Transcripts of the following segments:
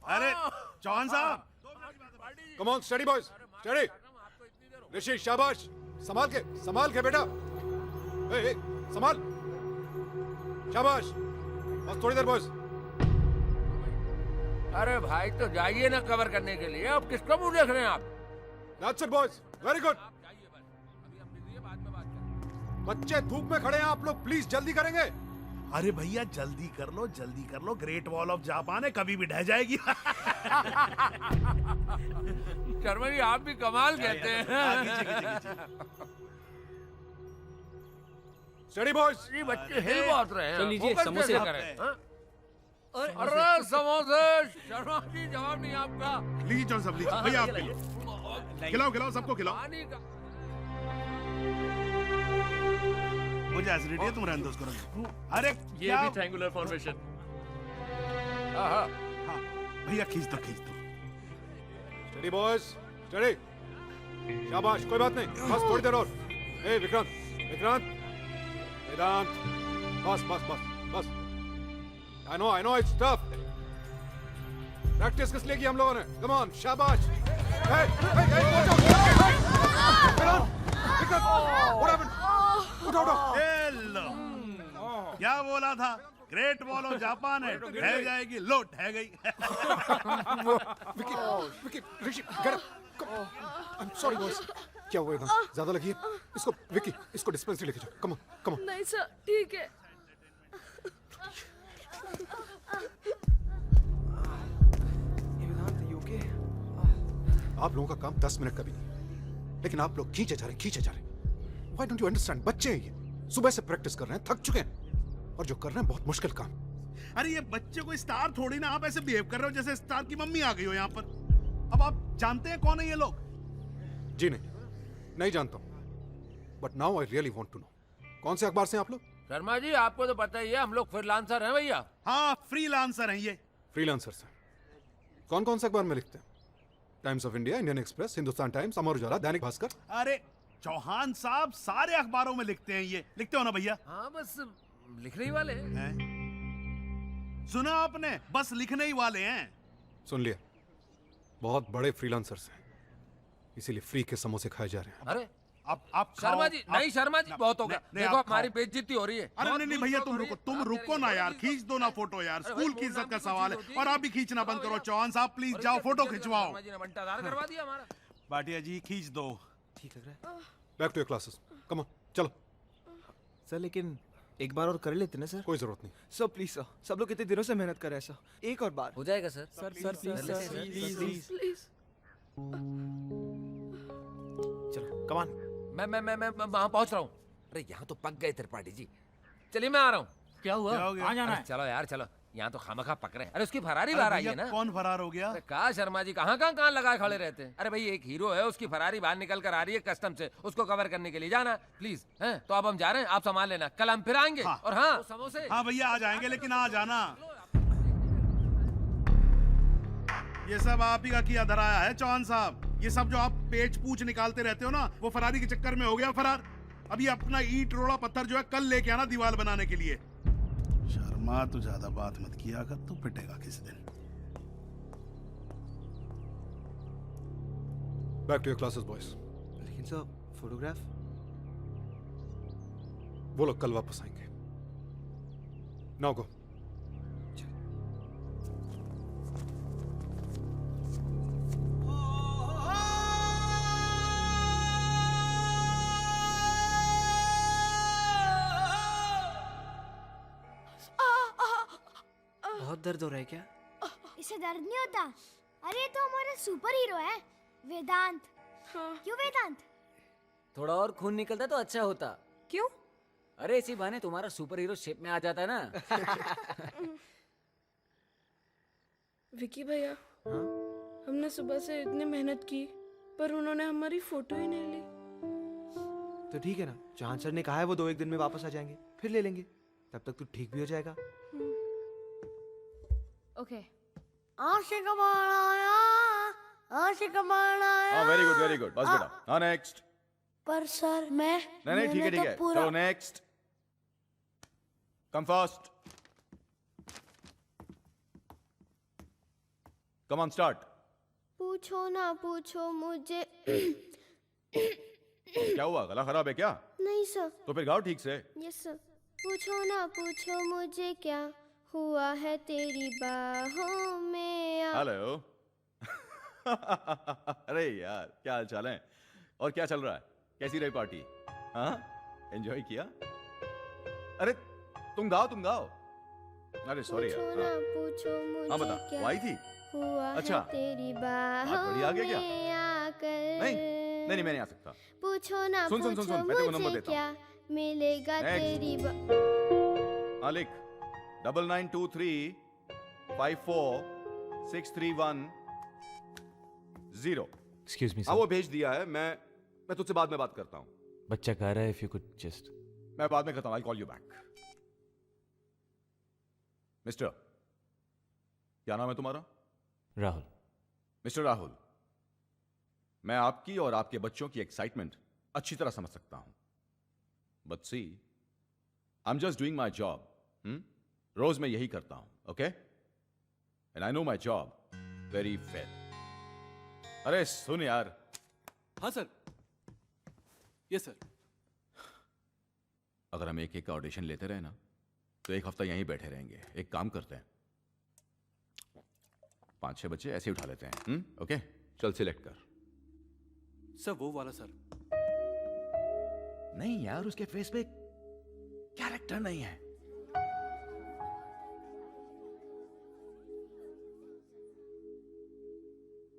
अरे चौहान साहब, come on, study boys, study. Rishi शाबाश, संभाल के बेटा। ए, संभाल, शाबाश, बस थोड़ी देर बॉयज। अरे भाई तो जाइए ना कवर करने के लिए, अब किसको मुंह देख रहे हैं आप? That's it boys, very good। बच्चे धूप में खड़े हैं आप लोग, प्लीज जल्दी करेंगे। अरे भैया जल्दी कर लो, ग्रेट वॉल ऑफ जापान है, कभी भी ढह जाएगी। शर्मा जी आप भी कमाल कहते हैं। Study boys. जी बच्चे हिल बहुत रहे हैं। तो लीजिए, फोकस समोसे कैसे करें? हाँ? अरे समोसे, शर्मा जी जवाब नहीं आपका। लीजिए जॉन साहब, लीजिए भैया आपके लिए। खिलाओ सबको खिलाओ। पानी का मुझे एसिडिटी है, तुम रहने दो उसको। अरे ये भी ट्रायंगुलर फॉर्मेशन। हाँ भैया खींच दो। Study boys, study. शाबाश, कोई बात नहीं, बस थोड़ी देर और। ए विक्रांत, वेदांत, बस। I know it's tough। Practice किस लिए की हम लोगों ने? Come on, शाबाश। Hey, Vikrant, what happened? उठो। ये लो। क्या बोला था? ग्रेट वॉल ऑफ जापान है, ढह जाएगी, लो ढह गई। विकी, ऋषि, get up। I'm sorry boys। क्या हुआ एकदम? ज्यादा लगी है? इसको डिस्पेंसरी लेके जाओ। Come on। नहीं सर, ठीक है। आप लोगों का काम 10 मिनट का भी नहीं, लेकिन आप लोग खींचे जा रहे। Why don't you understand? बच्चे हैं ये, सुबह से प्रैक्टिस कर रहे हैं, थक चुके हैं, और जो कर रहे हैं बहुत मुश्किल काम। अरे ये बच्चे कोई स्टार थोड़ी ना, आप ऐसे बिहेव कर रहे हो जैसे स्टार की मम्मी आ गई हो यहाँ पर। अब आप जानते हैं कौन है ये लोग? जी नहीं जानता हूँ, but now I really want to know. कौन से अखबार से हैं आप लोग? शर्मा जी आपको तो पता ही है, हम लोग फ्रीलांसर हैं भैया। हाँ फ्रीलांसर हैं ये। फ्रीलांसर से कौन से अखबार में लिखते हैं? Times of India, Indian Express, Hindustan Times, Amar Ujala, Dainik Bhaskar. अरे चौहान साहब सारे अखबारों में लिखते हैं ये, लिखते हो ना भैया? हाँ बस लिखने ही वाले हैं। सुना आपने, बस लिखने ही वाले हैं। सुन लिया, बहुत बड़े फ्रीलांसर्स हैं, इसीलिए फ्री के समोसे खाए जा रहे हैं। अरे आप शर्मा जी नहीं, शर्मा जी बहुत हो गया। देखो हमारी बेइज्जती हो रही है। अरे नहीं भैया तुम रुको ना यार, खींच दो ना फोटो यार, स्कूल की इज्जत का सवाल है। और आप भी खींचना बंद करो। चौहान साहब प्लीज जाओ, फोटो खिंचवाओ। बंटाधार करवा दिया हमारा। भाटिया जी खींच दो। ठीक लग रहा है back to your classes, come on, चलो। सर लेकिन एक बार और कर लेते ना सर। कोई जरूरत नहीं सर प्लीज सर, सब लोग कितने दिनों से मेहनत कर रहे हैं सर, एक और बार हो जाएगा सर। Sir please please. चलो कम ऑन। मैं वहाँ पहुँच रहा हूँ। अरे यहाँ तो पक गए त्रिपाठी जी। चलिए मैं आ रहा हूँ। क्या हुआ? कहाँ जाना है? चलो यार चलो, यहाँ तो खामखा पक रहे हैं। अरे उसकी फरारी बाहर आई है ना। कौन फरार हो गया? अरे कहा शर्मा जी कहाँ लगाए खड़े रहते हैं। अरे भाई एक हीरो है, उसकी फरारी बाहर निकल कर आ रही है कस्टम से, उसको कवर करने के लिए जाना प्लीज है। तो अब हम जा रहे हैं, आप संभाल लेना, कल हम फिर आएंगे। हाँ। और हाँ समोसे। हाँ भैया आ जाएंगे, लेकिन आ जाना। ये सब आप ही का किया धराया है चौहान साहब। ये सब जो आप पेच पूछ निकालते रहते हो ना, वो फरारी के चक्कर में हो गया फरार। अभी अपना ईंट रोड़ा पत्थर जो है कल लेके आना दीवार बनाने के लिए। शर्मा तू ज्यादा बात मत किया कर, तू पिटेगा किस दिन। Back to your classes boys. लेकिन सर फोटोग्राफ? वो लोग कल वापस आएंगे। Now go. बहुत दर्द हो रहा है क्या? इसे दर्द नहीं होता। अरे ये तो हमारा सुपर हीरो है, वेदांत। क्यों वेदांत? थोड़ा और खून निकलता तो अच्छा होता। क्यों? अरे इसी बहाने तुम्हारा सुपर हीरो शेप में आ जाता है ना। विकी भैया, हमने सुबह से इतनी मेहनत की, पर उन्होंने हमारी फोटो ही नहीं ली। तो ठीक है ना, चौहान सर ने कहा है वो 2-1 दिन में वापस आ जाएंगे, फिर ले लेंगे। तब तक तू ठीक भी हो जाएगा। ओके। आशिक बनाया, आशिक बनाया। हाँ वेरी गुड बस बेटा। हाँ नेक्स्ट। पर सर मैं नहीं ठीक है चलो next. Come fast. Come on, start. पूछो ना पूछो मुझे क्या हुआ, गला खराब है क्या? नहीं सर। तो फिर गाओ ठीक से. Yes sir. पूछो ना पूछो मुझे क्या हुआ है तेरी बाहों में हेलो. अरे यार, क्या हाल चाल है? और क्या चल रहा है? कैसी रही पार्टी? हाँ, एंजॉय किया? अरे तुम गाओ. अरे सॉरी यार. पूछो ना पूछो मुझे हाँ बता, क्या वो आई थी? हुआ अच्छा. है तेरी बात बाहों बड़ी आगे क्या? में आकर नहीं, मैं नहीं आ सकता. पूछो ना सुन, पूछो मैं तेरे को नंबर मुझे देता क्या मिलेगा Next. तेरी हाँ लिख. 9923 54 631 0. एक्सक्यूज मी हाँ सर, वो भेज दिया है. मैं तुझसे बाद में बात करता हूँ. बच्चा कह रहा है इफ यू कुड जस्ट. मैं बाद में करता हूँ. I call you back. Mister, क्या नाम है तुम्हारा? राहुल. मिस्टर राहुल, मैं आपकी और आपके बच्चों की एक्साइटमेंट अच्छी तरह समझ सकता हूं. But see, I am just doing my job. रोज मैं यही करता हूं. Okay, and I know my job very well. अरे सुन यार. हाँ सर. Yes sir. अगर हम एक एक का ऑडिशन लेते रहे ना तो एक हफ्ता यहीं बैठे रहेंगे. एक काम करते हैं, 5-6 बच्चे ऐसे ही उठा लेते हैं. ओके, चल सिलेक्ट कर. सर वो वाला सर. नहीं यार, उसके फेस पे कैरेक्टर नहीं है.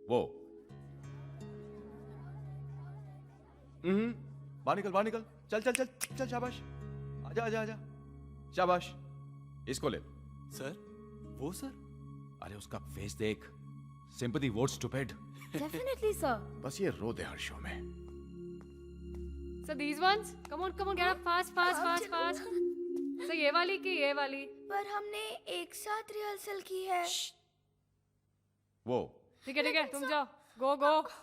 वो बाहर निकल. चल. शाबाश. आजा. शाबाश. इसको ले. सर वो सर. अरे उसका फेस देख. Sympathy vote stupid. Definitely, sir. बस ये रो दे हर शो में. So these ones, come on, get up fast. So ये वाली की ये वाली. पर हमने एक साथ रिहर्सल की है. वो ठीक है, तुम जाओ.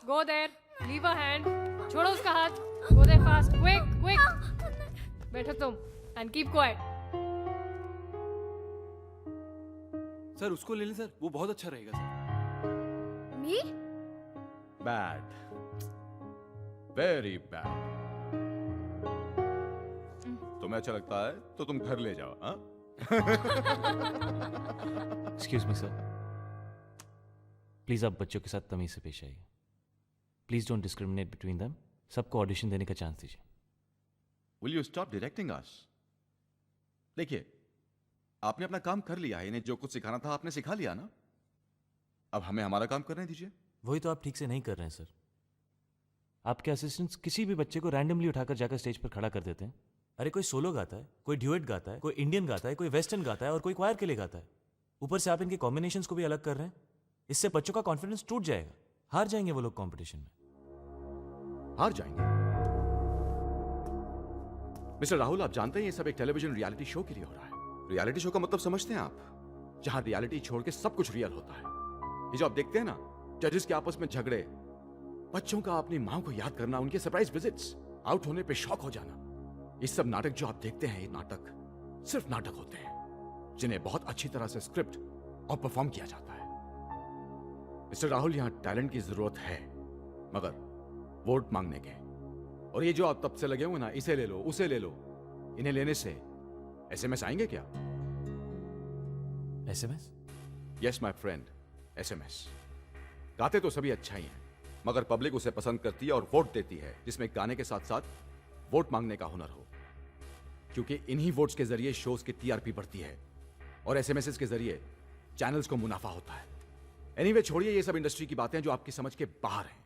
Go there. Leave a hand. छोड़ो उसका हाथ. Go there fast. Quick. बैठो तुम. And keep quiet. सर उसको ले लें सर. वो बहुत अच्छा रहेगा sir. Me? Bad, very bad. तुम्हें अच्छा लगता है तो तुम घर ले जाओ. हाँ, एक्सक्यूज मी सर, प्लीज आप बच्चों के साथ तमीज से पेश आइए. Please don't discriminate between them. सबको ऑडिशन देने का चांस दीजिए. विल यू स्टॉप डायरेक्टिंग अस? देखिए, आपने अपना काम कर लिया है. इन्हें जो कुछ सिखाना था आपने सिखा लिया ना. अब हमें हमारा काम करने दीजिए. वही तो आप ठीक से नहीं कर रहे हैं सर. आपके असिस्टेंट्स किसी भी बच्चे को रैंडमली उठाकर जाकर स्टेज पर खड़ा कर देते हैं. अरे कोई सोलो गाता है, कोई ड्यूएट गाता है, कोई इंडियन गाता है, कोई वेस्टर्न गाता है और कोई क्वायर के लिए गाता है. ऊपर से आप इनके कॉम्बिनेशंस को भी अलग कर रहे हैं. इससे बच्चों का कॉन्फिडेंस टूट जाएगा. हार जाएंगे वो लोग कंपटीशन में. हार जाएंगे? मिस्टर राहुल, आप जानते हैं ये सब एक टेलीविजन रियलिटी शो के लिए हो रहा है. रियलिटी शो का मतलब समझते हैं आप? जहां रियलिटी छोड़ के सब कुछ रियल होता है. ये जो आप देखते हैं ना, जजेस के आपस में झगड़े, बच्चों का अपनी मां को याद करना, उनके सरप्राइज विजिट्स, आउट होने पे शॉक हो जाना, ये सब नाटक जो आप देखते हैं, ये नाटक सिर्फ नाटक होते हैं जिन्हें बहुत अच्छी तरह से स्क्रिप्ट और परफॉर्म किया जाता है. मिस्टर राहुल, यहां टैलेंट की जरूरत है, मगर वोट मांगने के. और ये जो आप तब से लगे हुए ना, इसे ले लो उसे ले लो, इन्हें लेने से एसएमएस आएंगे क्या? SMS? Yes my friend, SMS. गाते तो सभी अच्छा ही हैं, मगर पब्लिक उसे पसंद करती है और वोट देती है जिसमें गाने के साथ साथ वोट मांगने का हुनर हो. क्योंकि इन्हीं वोट्स के जरिए शोज की टीआरपी बढ़ती है और एसएमएस के जरिए चैनल्स को मुनाफा होता है. एनीवे, छोड़िए ये सब इंडस्ट्री की बातें जो आपकी समझ के बाहर हैं.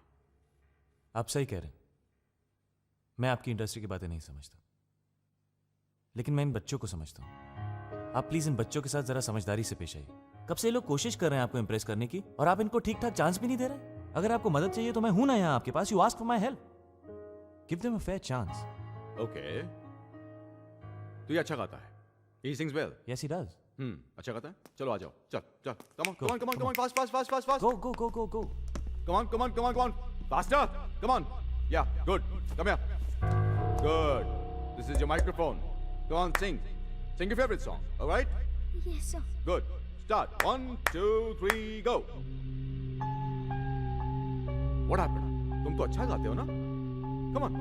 आप सही कह रहे हैं. मैं आपकी इंडस्ट्री की बातें नहीं समझता, लेकिन मैं इन बच्चों को समझता हूं. आप प्लीज इन बच्चों के साथ जरा समझदारी से पेश आइए. कब से ये लोग कोशिश कर रहे हैं आपको इंप्रेस करने की और आप इनको ठीक ठाक चांस भी नहीं दे रहे. अगर आपको मदद चाहिए तो मैं हूं ना यहां आपके पास. You ask for my help. Give them a fair chance. Okay, तो ये अच्छा गाता है. He sings well. Yes he does. अच्छा गाता है. चलो आ जाओ. चल come on fast. Go. Come on. Faster. Come on. Yeah, good. Come here. Good. This is your microphone. Go on, sing. Sing your favorite song. All right? Yes, sir. Good. Start. 1, 2, 3, go. What happened? तुम तो अच्छा गाते हो ना? Come on.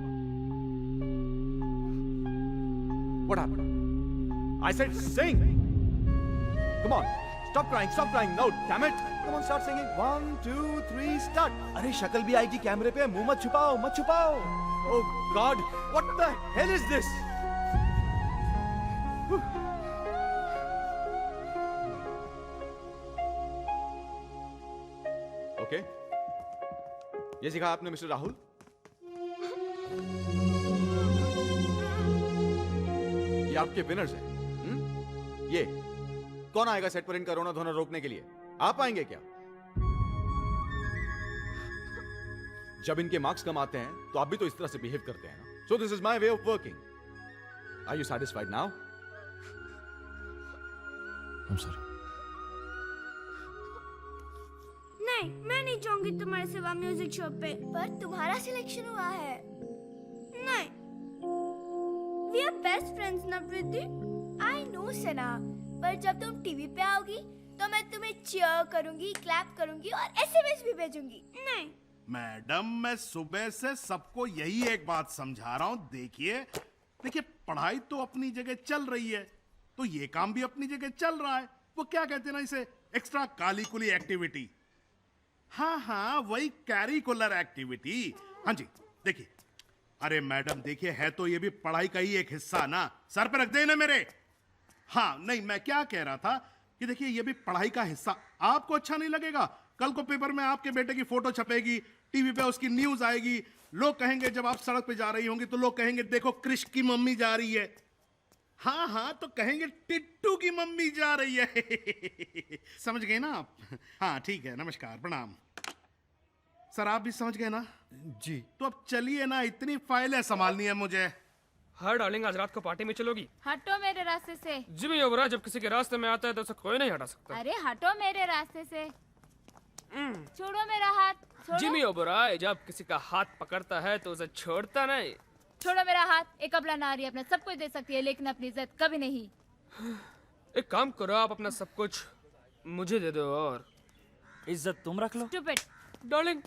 What happened? I said sing. Come on. Stop crying. No, damn it. Come on, start singing. 1, 2, 3, start. अरे शक्ल भी आएगी कैमरे पे, मुंह मत छुपाओ. Oh God, what the hell is this? Okay. ये सिखा आपने मिस्टर राहुल? ये आपके विनर्स हैं। ये कौन आएगा सेट पर इन कोरोना धोना रोकने के लिए? आप आएंगे क्या? जब इनके मार्क्स कम आते हैं तो आप भी तो इस तरह से बिहेव करते हैं ना। So this is my way of working. Are you satisfied now? I'm sorry. नहीं, मैं नहीं जाऊंगी तुम्हारे सिवा म्यूजिक शो पे। पर तुम्हारा सिलेक्शन हुआ है। नहीं, we are best friends ना प्रीति। I know सना, पर जब तुम टीवी पे आओगी तो मैं तुम्हें चीयर करूंगी, क्लैप करूंगी और एसएमएस भी भेजूंगी। नहीं मैडम, मैं सुबह से सबको यही एक बात समझा रहा हूं। देखिए पढ़ाई तो अपनी जगह चल रही है, तो ये काम भी अपनी जगह चल रहा है। वो क्या कहते हैं ना इसे, एक्स्ट्रा कालिकुली एक्टिविटी। हाँ, वही कैरिकुलर एक्टिविटी। हाँ जी, देखिए। अरे मैडम देखिए, है तो ये भी पढ़ाई का ही एक हिस्सा ना। सर पे रख देना मेरे। हाँ नहीं, मैं क्या कह रहा था कि देखिए ये भी पढ़ाई का हिस्सा। आपको अच्छा नहीं लगेगा, कल को पेपर में आपके बेटे की फोटो छपेगी, टीवी पे उसकी न्यूज आएगी। लोग कहेंगे, जब आप सड़क पे जा रही होंगी तो लोग कहेंगे देखो क्रिश की मम्मी जा रही है। हाँ, तो कहेंगे टिट्टू की मम्मी जा रही है। समझ गए ना आप? हाँ ठीक है, नमस्कार, प्रणाम। सर आप भी समझ गए ना? जी। तो अब चलिए ना, इतनी फाइलें संभालनी है मुझे। हाँ डार्लिंग, आज रात को पार्टी में चलोगी? हटो मेरे रास्ते से। जिमी ओबरा जब किसी के रास्ते में आता है तो उसे कोई नहीं हटा सकता। अरे हटो मेरे रास्ते से। छोड़ो मेरा हाथ। छोड़ो। जिमी ओबरा जब किसी का हाथ पकड़ता है तो उसे छोड़ता नहीं। छोड़ो मेरा हाथ। एक अबला नारी अपना सब कुछ दे सकती है, लेकिन अपनी इज्जत कभी नहीं। एक काम करो, आप अपना सब कुछ मुझे दे दो और इज्जत तुम रख लो। Stupid. डार्लिंग